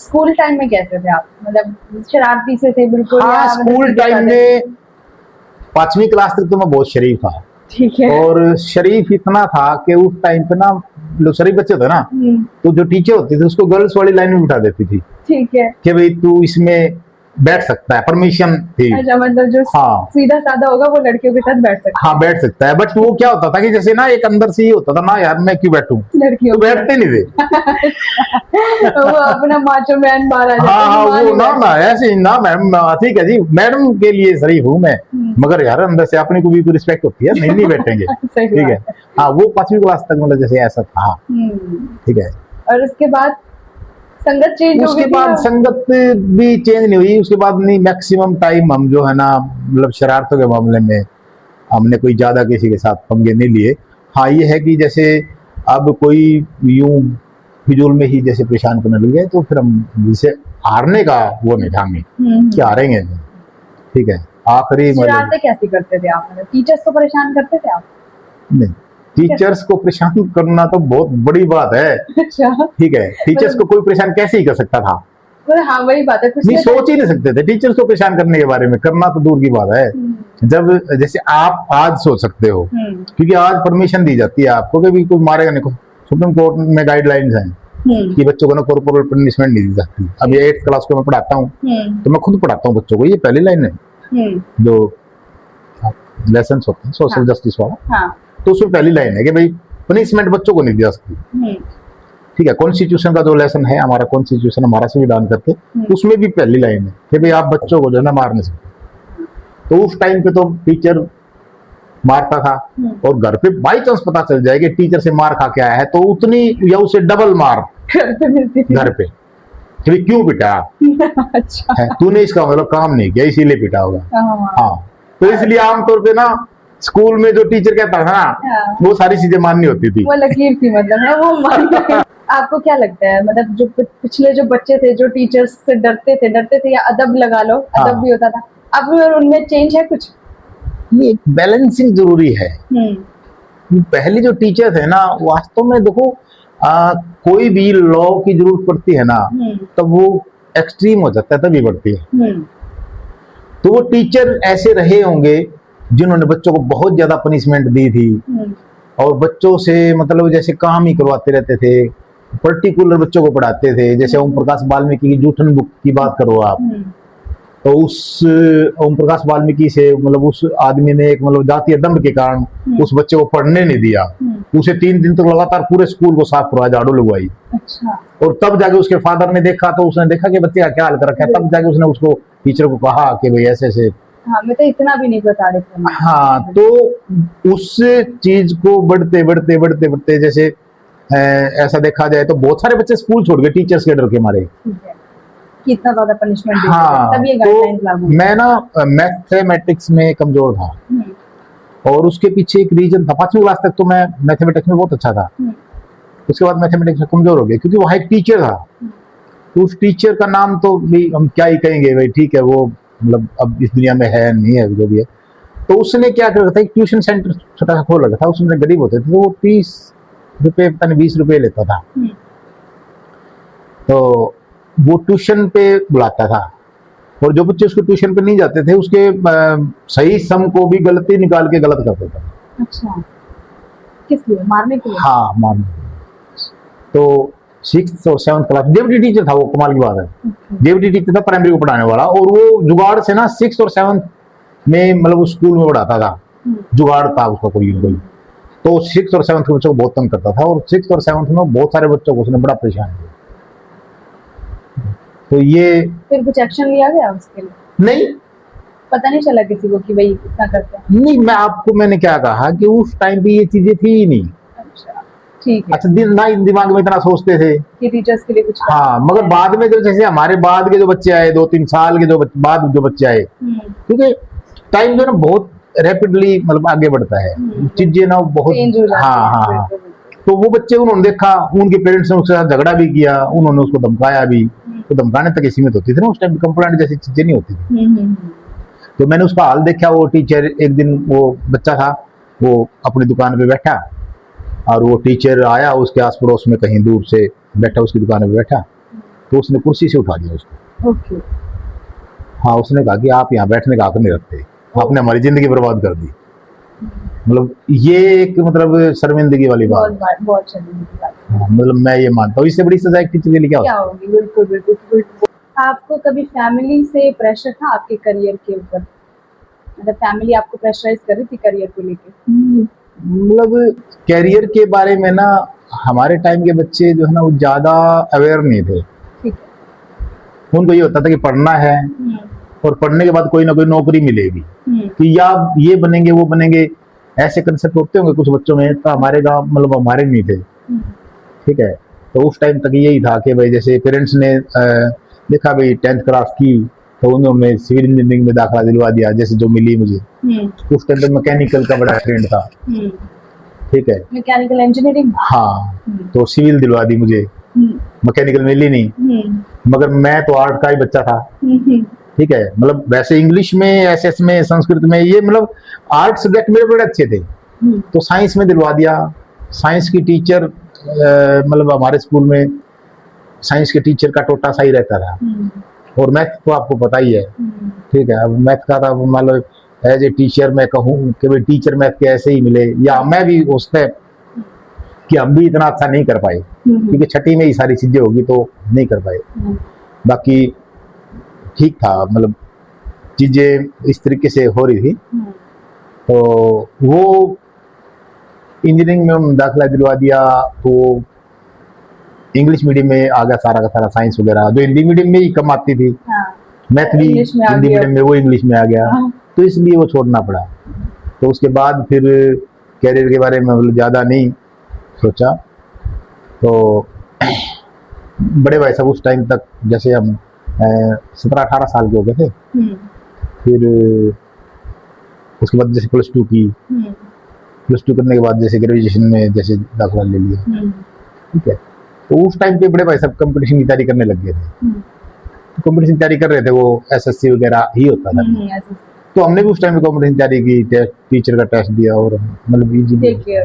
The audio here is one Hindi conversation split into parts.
स्कूल टाइम में कैसे थे आप, मतलब शरारती से थे बिल्कुल? हाँ, या मतलब स्कूल सीधे टाइम साधे? में 5वीं क्लास तक तो मैं बहुत शरीफ था। ठीक है। और शरीफ इतना था कि उस टाइम पे ना, जो शरीफ बच्चे थे ना, तो जो टीचर होती थी उसको गर्ल्स वाली लाइन में बिठा देती थी ठीक है। कि भाई तू इसमें बैठ सकता है, परमिशन थी। अच्छा, मतलब जो हाँ सीधा साधा होगा वो लड़कियों के साथ बैठ सकता हाँ, बैठ सकता है। बट वो क्या होता था कि जैसे ना एक अंदर से ये होता था ना, यार मैं क्यों बैठूं, है लड़कियों तो के बैठते नहीं थे। साथ। वो अपना माचो मैन बाहर आ जाता हाँ है हाँ, कि माँ वो नहीं ना बैठ ना सकती। ऐसे ही ना, मैडम ठीक है जी, मैडम के लिए शरीफ हूँ मैं, मगर यार अंदर से अपने को भी तो रिस्पेक्ट होती है, नहीं नहीं बैठेंगे। सही ठीक है। बात है। हाँ, वो 5वीं क्लास तक मतलब जैसे ऐसा था। ठीक है। और उसके बाद संगत चेंज हो गई उसके थी बाद या? संगत भी चेंज नहीं हुई। उसके बाद नहीं, मैक्सिमम टाइम हम जो है ना, मतलब शरारतों के मामले में हमने कोई ज्यादा किसी के साथ पंगे नहीं लिए। हाँ, ये है कि जैसे अब कोई यूं फिजूल में ही जैसे परेशान करने लग गए, तो फिर हम जिसे हारने का वो नहीं था हमें कि हारेंगे नहीं। ठीक है। आखिरी मतलब शरारतें कैसी करते थे आप, मतलब टीचर्स को परेशान करते थे आप? नहीं, टीचर्स को परेशान करना तो बहुत बड़ी बात है। अच्छा। ठीक है, टीचर्स को कोई परेशान कैसे ही कर सकता था? हाँ वही बात है, नहीं, पिछले सोच ही नहीं सकते थे टीचर्स को परेशान करने के बारे में, करना तो दूर की बात है। जब जैसे आप आज सोच सकते हो, क्योंकि आज परमिशन दी जाती है आपको कि भी कोई मारेगा नहीं। सुप्रीम कोर्ट में गाइडलाइंस हैं कि बच्चों को ना कॉर्पोरल पनिशमेंट नहीं दी जाती। अब ये 8th क्लास को मैं पढ़ाता हूँ, तो मैं खुद पढ़ाता हूँ बच्चों को। ये पहली लाइन है जो लेसन होते हैं सोशल जस्टिस वाला, तो उसमें पहली लाइन है कि भाई पनिशमेंट बच्चों को नहीं दी जा सकती। ठीक है। कॉन्स्टिट्यूशन का जो लेसन है हमारा, कॉन्स्टिट्यूशन हमारा संविधान करके, उसमें भी पहली लाइन है कि भाई आप बच्चों को जो है ना मार नहीं सकते। तो उस टाइम पे तो टीचर मारता था, और घर पे बाई चांस पता चल जाए कि टीचर से मार खा के आया है, तो उतनी या उसे डबल मार घर पे कि क्यों पिटा अच्छा है, तूने इसका मतलब काम नहीं किया इसीलिए पिटा होगा। हाँ, तो इसलिए आमतौर पे ना स्कूल में जो टीचर कहता था ना, वो सारी चीजें माननी होती थी। वो लकीर थी, मतलब है वो मान। आपको क्या लगता है, मतलब जो पिछले जो बच्चे थे जो टीचर्स से डरते थे या अदब लगा लो, अदब भी होता था, अब उनमें चेंज है कुछ? ये बैलेंसिंग जरूरी है। पहले जो टीचर थे ना, वास्तव में देखो, कोई भी लॉ की जरूरत पड़ती है ना, तब वो एक्सट्रीम हो जाता है, तभी बढ़ती है। तो वो टीचर ऐसे रहे होंगे जिन्होंने बच्चों को बहुत ज्यादा पनिशमेंट दी थी, और बच्चों से मतलब जैसे काम ही करवाते रहते थे, पर्टिकुलर बच्चों को पढ़ाते थे। जैसे ओम प्रकाश वाल्मीकि की जूठन बुक की बात करो आप, तो उस ओम प्रकाश वाल्मीकि से मतलब उस आदमी ने एक मतलब जातीय दंभ के कारण उस बच्चे को पढ़ने नहीं दिया। उसे 3 दिन तक लगातार पूरे स्कूल को साफ करवाया, झाड़ू लगवाई। अच्छा। और तब जाके उसके फादर ने देखा, तो उसने देखा कि बच्चे का क्या हाल कर रखा है, तब जाके उसने उसको टीचर को कहा कि भाई ऐसे ऐसे। हाँ, मैं तो इतना भी नहीं बता रही थी। हाँ, तो उस चीज को बढ़ते बढ़ते बढ़ते बढ़ते जैसे ऐसा देखा जाए तो बहुत सारे बच्चे स्कूल छोड़ गए टीचर्स के डर के मारे। कितना ज्यादा पनिशमेंट हाँ, तब ये गाइडलाइंस लागू। मैं ना मैथमेटिक्स में कमजोर था, और उसके पीछे एक रीजन था। 5वीं क्लास तक तो मैं मैथमेटिक्स में बहुत अच्छा था, उसके बाद मैथमेटिक्स में कमजोर हो गया, क्योंकि वहाँ एक टीचर था। तो उस टीचर का नाम तो भी हम क्या ही कहेंगे भाई, ठीक है, वो मतलब अब इस दुनिया में है नहीं है, जो भी है। तो उसने क्या कर रखा था, एक ट्यूशन सेंटर छोटा सा खोल रखा था। उसमें गरीब होते थे, तो वो 30 रुपए पता नहीं 20 रुपए लेता था। तो वो ट्यूशन पे बुलाता था, और जो बच्चे उसको ट्यूशन पे नहीं जाते थे उसके सही सम को भी गलती निकाल के गलत कर देता था। अच्छा, किस लिए? मारने के लिए? हाँ, मारने के लिए। तो 6th और 7th क्लास जेबीटी टीचर था वो, कमाल की बात है। जेबीटी टीचर था प्राइमरी को पढ़ाने वाला, और वो जुगाड़ से ना 6th और 7th में मतलब उस स्कूल में पढ़ाता था। जुगाड़ था उसका कोई। तो 6th और 7th के बच्चों को बहुत तंग करता था, और 6th और 7th में बहुत सारे बच्चों को उसने बड़ा परेशान किया। तो ये फिर कुछ एक्शन लिया गया उसके लिए? नहीं, पता नहीं चला किसी को कि भाई इतना करते हैं? नहीं, मैंने क्या कहा कि उस टाइम पे ये चीजें थी ही नहीं। अच्छा, ठीक है। अच्छा, ना दिमाग में इतना सोचते थे कि टीचर्स के लिए कुछ। हाँ, मगर बाद में जो जैसे हमारे बाद के जो बच्चे आए, 2-3 साल के बाद जो बच्चे आए, क्योंकि टाइम जो ना बहुत रैपिडली मतलब आगे बढ़ता है, चीजें ना बहुत। हाँ, तो वो बच्चे उन्होंने देखा, उनके पेरेंट्स ने उसके साथ झगड़ा भी किया, उन्होंने उसको धमकाया भी। तो धमकाने तक सीमित होती थी ना उस टाइम, कंप्लेंट जैसी चीजें नहीं होती थी। तो मैंने उसका हाल देखा। वो टीचर एक दिन, वो बच्चा था, वो अपनी दुकान पे बैठा, और वो टीचर आया, उसके आस पड़ोस में कहीं दूर से बैठा, उसकी दुकान पे बैठा, तो उसने कुर्सी से उठा दिया उसको। ओके। हाँ, उसने कहा कि आप यहाँ बैठने का हक नहीं रखते, आपने हमारी जिंदगी बर्बाद कर दी। मतलब ये एक मतलब शर्मिंदगी वाली बात है। बहुत शर्मिंदगी की बात है। हाँ, मतलब मैं ये मानता हूँ, इससे बड़ी सजा एक टीचर के लिए क्या क्या हो। होगी, बिल्कुल बिल्कुल बिल्कुल। आपको कभी फैमिली से प्रेशर था आपके करियर के ऊपर, मतलब फैमिली आपको प्रेशराइज कर रही थी करियर को लेके? मतलब कैरियर के बारे में ना हमारे टाइम के बच्चे जो है ना वो ज्यादा अवेयर नहीं थे। ठीक है। उनको ये होता था कि पढ़ना है और पढ़ने के बाद कोई ना कोई नौकरी मिलेगी, कि या ये बनेंगे वो बनेंगे, ऐसे कंसेप्ट होते होंगे कुछ बच्चों में। तो हमारे गांव मतलब हमारे नहीं थे। ठीक है, तो उस टाइम तक यही था कि भाई जैसे पेरेंट्स ने देखा भाई 10th क्लास की तो उन्होंने सिविल इंजीनियरिंग में दाखिला दिलवा दिया, जैसे जो मिली मुझे। उस टाइम तो मैकेनिकल का बड़ा ट्रेंड था। ठीक है, मैकेनिकल इंजीनियरिंग। हाँ, तो सिविल दिलवा दी मुझे, मैकेनिकल मिली नहीं। मगर मैं तो आर्ट का ही बच्चा था। ठीक है, मतलब वैसे इंग्लिश में, एसएस में, संस्कृत में, ये मतलब आर्ट सब्जेक्ट मेरे बड़े अच्छे थे। तो साइंस में दिलवा दिया। साइंस की टीचर मतलब हमारे स्कूल में साइंस के टीचर का टोटा सा ही रहता था। और मैथ तो आपको पता ही है। ठीक है, अब मैथ का था मतलब एज ए टीचर मैं कहूँ कि भाई टीचर मैथ के ऐसे ही मिले, या मैं भी उससे कि हम भी इतना अच्छा नहीं कर पाए, क्योंकि छठी में ही सारी चीजें होगी तो नहीं कर पाए। बाकी ठीक था, मतलब चीजें इस तरीके से हो रही थी। तो वो इंजीनियरिंग में दाखिला दिलवा दिया, तो इंग्लिश मीडियम में आ गया सारा का सारा साइंस वगैरह, जो हिंदी मीडियम में ही कम आती थी। मैथ भी हिंदी मीडियम में, वो इंग्लिश में आ गया। तो इसलिए वो छोड़ना पड़ा। तो उसके बाद फिर कैरियर के बारे में मतलब ज़्यादा नहीं सोचा। तो बड़े भाई साहब उस टाइम तक, जैसे हम 17-18 साल के हो गए थे, फिर उसके बाद जैसे +2 की, +2 करने के बाद जैसे ग्रेजुएशन में जैसे दाखिला ले लिया। ठीक है, तो उस टाइम पे बड़े भाई साहब कंपटीशन की तैयारी करने लग गए थे। तो कंपटीशन की तैयारी कर रहे थे, वो एसएससी वगैरह ही होता था। तो हमने भी उस टाइम पे कंपटीशन तैयारी की, टीचर का टेस्ट दिया, और मतलब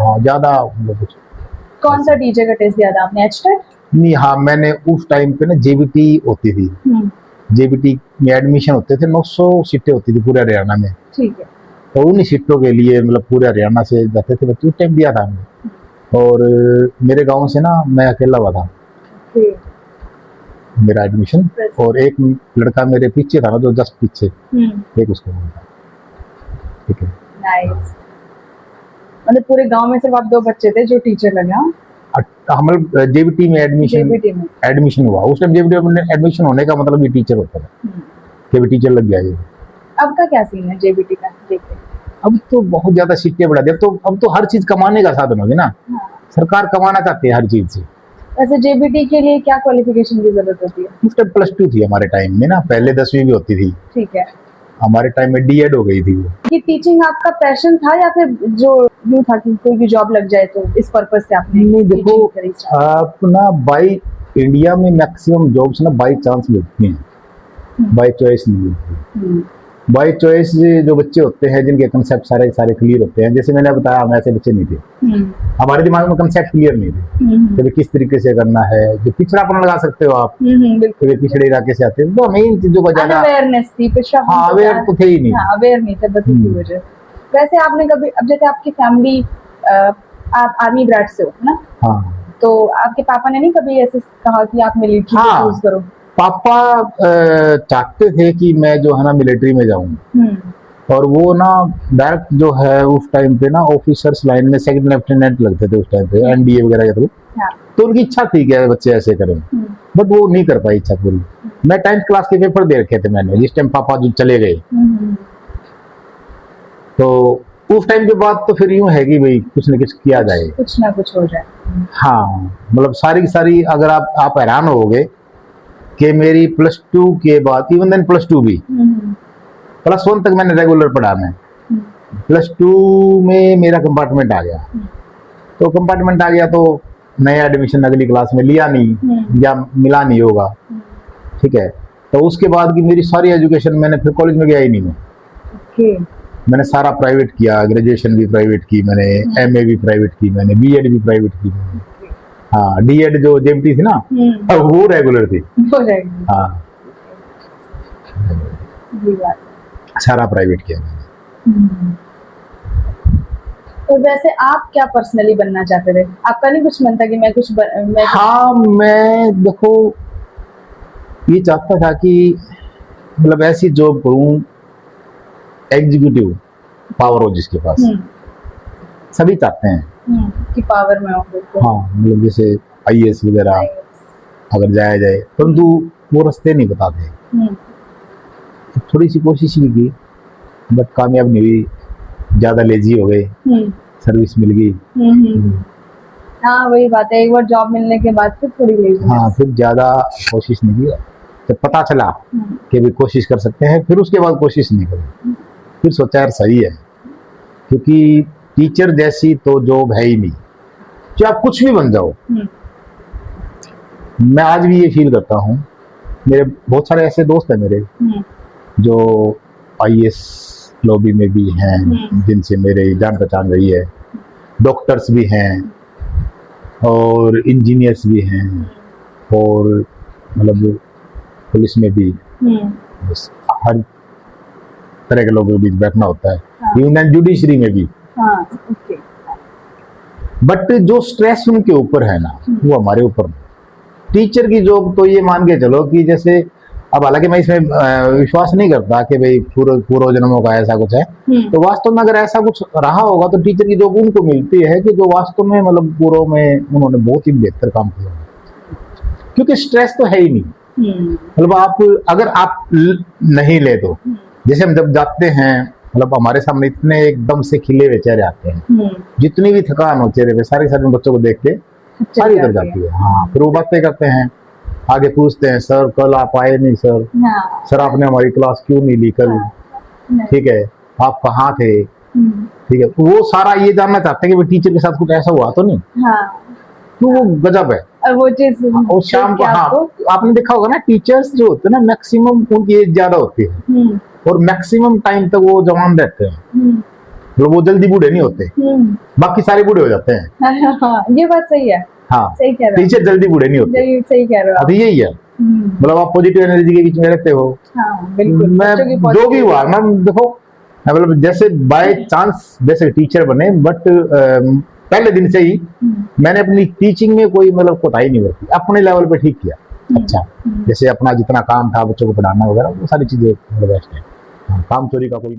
हाँ ज़्यादा मतलब कुछ। कौन सा टीचर का टेस्ट दिया था आपने? एचटेट? नहीं, हाँ, मैंने उस टाइम पे ना जेबीटी होती थी। जेबीटी में एडमिशन होते थे, 900 सीटें होती थी पूरे हरियाणा में। ठीक है, तो उन्हीं सीटों के लिए मतलब पूरे हरियाणा से जाते थे बच्चे। उस टाइम दिया था हमने, और मेरे गांव से ना मैं अकेला हुआ था मेरा एडमिशन, और एक लड़का मेरे पीछे था ना, जो जस्ट पीछे, एक उसको था। ठीक है, नाइस। मतलब पूरे गांव में सिर्फ आप 2 बच्चे थे जो टीचर लगे? हम जेबीटी में एडमिशन हुआ। उस टाइम जेबीटी में एडमिशन होने का मतलब ये टीचर होता था कि भी टीचर लग गया ये। अब का क्या सीन है जेबीटी का? देखते अब तो बहुत ज्यादा सीटें बढ़ा दिया, तो अब तो हर चीज कमाने का साधन हो गया ना। सरकार कमाना चाहती है हर चीज से। वैसे जेबीटी के लिए क्या क्वालिफिकेशन की जरूरत होती है? उस टाइम +2 थी हमारे टाइम में ना, पहले 10वीं भी होती थी। ठीक है, हमारे टाइम में डीएड हो गई थी वो। कि टीचिंग आपका पैशन था या फिर जो यूं था कि कोई भी जॉब लग जाए तो इस पर्पस से आपने? नहीं, देखो आप ना बाई इंडिया में मैक्सिमम जॉब्स ना बाई चांस मिलती हैं, बाई चॉइस नहीं मिलती। बाई चॉइस जो बच्चे होते हैं जिनके कंसेप्ट सारे सारे क्लियर होते हैं, जैसे मैंने बताया हम ऐसे बच्चे नहीं थे। हमारे दिमाग में कंसेप्ट क्लियर नहीं थे कि किस तरीके से करना है। जो पिछड़ापन लगा सकते हो आप, पिछड़े इलाके से आते हैं, तो हमें इन चीजों का ज्यादा अवेयरनेस थी। हाँ, अवेयर तो थे ही नहीं। हाँ, अवेयर नहीं थे बस इसी वजह। वैसे आपने कभी, अब जैसे आपकी फैमिली, आप आर्मी ब्रांच से हो ना? हाँ, तो आपके पापा ने नहीं कभी ऐसे कहा कि आप मिलिट्री चूज करो? पापा चाहते थे कि मैं जो है ना मिलिट्री में जाऊं, और वो ना डायरेक्ट जो है उस टाइम पे ना ऑफिसर्स लाइन में सेकंड लेफ्टिनेंट लगते थे उस टाइम पे, एनडीए वगैरह के थ्रू। तो उनकी इच्छा थी कि बच्चे ऐसे करें, बट वो नहीं कर पाई इच्छा पूरी। मैं 10th क्लास के पेपर दे रखे थे मैंने, जिस टाइम पापा जो चले गए। तो उस टाइम के बाद तो फिर यूं है कि भाई कुछ न कुछ किया जाए, कुछ ना कुछ हो जाए। हाँ, मतलब सारी की सारी, अगर आप हैरान होगे कि मेरी +2 के बाद, इवन देन +2 भी, +1 तक मैंने रेगुलर पढ़ा। मैं +2 में मेरा कंपार्टमेंट आ गया। तो कंपार्टमेंट आ गया तो नया एडमिशन अगली क्लास में लिया नहीं, या मिला नहीं होगा। ठीक है, तो उसके बाद की मेरी सारी एजुकेशन, मैंने फिर कॉलेज में गया ही नहीं मैं। मैंने सारा प्राइवेट किया, ग्रेजुएशन भी प्राइवेट की मैंने, एमए भी प्राइवेट की मैंने, बीएड भी प्राइवेट की मैंने। हाँ, डीएड जो जेएमटी थी ना, वो रेगुलर थी। वो रहेगी। हाँ, ये बात है। सारा प्राइवेट किया मैंने। तो वैसे आप क्या पर्सनली बनना चाहते थे? आपका नहीं कुछ मन था कि मैं कुछ हाँ, मैं देखो ये चाहता था कि मतलब ऐसी जॉब करूं, एग्जीक्यूटिव पावर हो जिसके पास, सभी चाहते हैं कि पावर में हो। हाँ, मतलब जैसे आईएएस वगैरह अगर जाया जाए, परंतु वो रास्ते नहीं बताते। थोड़ी सी कोशिश भी की बट कामयाब नहीं हुई, ज्यादा लेजी हो गए, सर्विस मिल गई। हाँ वही बात है, एक बार जॉब मिलने के बाद फिर थोड़ी लेजी। हाँ, फिर ज्यादा कोशिश नहीं की, जब पता चला कि भी कोशिश कर सकते हैं, फिर उसके बाद कोशिश नहीं करी। फिर सोचा यार सही है, क्योंकि टीचर जैसी तो जॉब है ही नहीं, चाहे आप कुछ भी बन जाओ। मैं आज भी ये फील करता हूँ, मेरे बहुत सारे ऐसे दोस्त हैं मेरे जो आईएएस लॉबी में भी हैं, जिनसे मेरे जान पहचान रही है, डॉक्टर्स भी हैं और इंजीनियर्स भी हैं, और मतलब पुलिस में भी बस हर तरह के लोगों के बीच बैठना होता है, इवन जुडिशरी में भी। बट जो स्ट्रेस उनके ऊपर है ना, वो हमारे ऊपर नहीं। टीचर की जॉब तो ये मान के चलो कि जैसे, अब हालांकि मैं इसमें विश्वास नहीं करता कि भाई पूर्व जन्मों का ऐसा कुछ है, तो वास्तव में अगर ऐसा कुछ रहा होगा तो टीचर की जॉब उनको मिलती है कि जो वास्तव में मतलब पूर्व में उन्होंने बहुत ही बेहतर काम किया, क्योंकि स्ट्रेस तो है ही नहीं। मतलब आप अगर आप नहीं ले तो, जैसे हम जब जाते हैं, मतलब हमारे सामने इतने एकदम से खिले हुए चेहरे आते हैं, जितनी भी थकान हो चेहरे पे सारे सारे बच्चों को देख के सारी उतर जाती है। हाँ, फिर वो बातें करते हैं, आगे पूछते हैं, सर कल आप आए नहीं सर, सर आपने हमारी क्लास क्यों नहीं ली कल, ठीक है आप कहाँ थे, ठीक है, वो सारा ये जानना चाहते हैं कि टीचर के साथ कुछ ऐसा हुआ तो नहीं। तो वो गजब है वो चीज। और शाम को, हाँ आपने देखा होगा ना, टीचर्स जो होते हैं ना मैक्सिमम उनकी एज ज्यादा होती है और मैक्सिमम टाइम तक वो जवान रहते हैं, मतलब वो जल्दी बूढ़े नहीं होते, बाकी सारे बूढ़े हो जाते हैं। हाँ, ये बात सही है। हाँ, सही कह रहे हो, टीचर जल्दी बूढ़े नहीं होते। सही कह रहे हो, अभी यही है, मतलब आप पॉजिटिव एनर्जी के बीच में रहते हो। हाँ, बिल्कुल। मैं जो भी हुआ ना, देखो मतलब जैसे बाय चांस जैसे टीचर बने, बट पहले दिन से ही मैंने अपनी टीचिंग में कोई मतलब कोताही नहीं बरती, अपने लेवल पे ठीक किया। अच्छा, जैसे अपना जितना काम था बच्चों को पढ़ाना वगैरह, वो सारी चीजें मतलब बेस्ट है। काम चोरी का कोई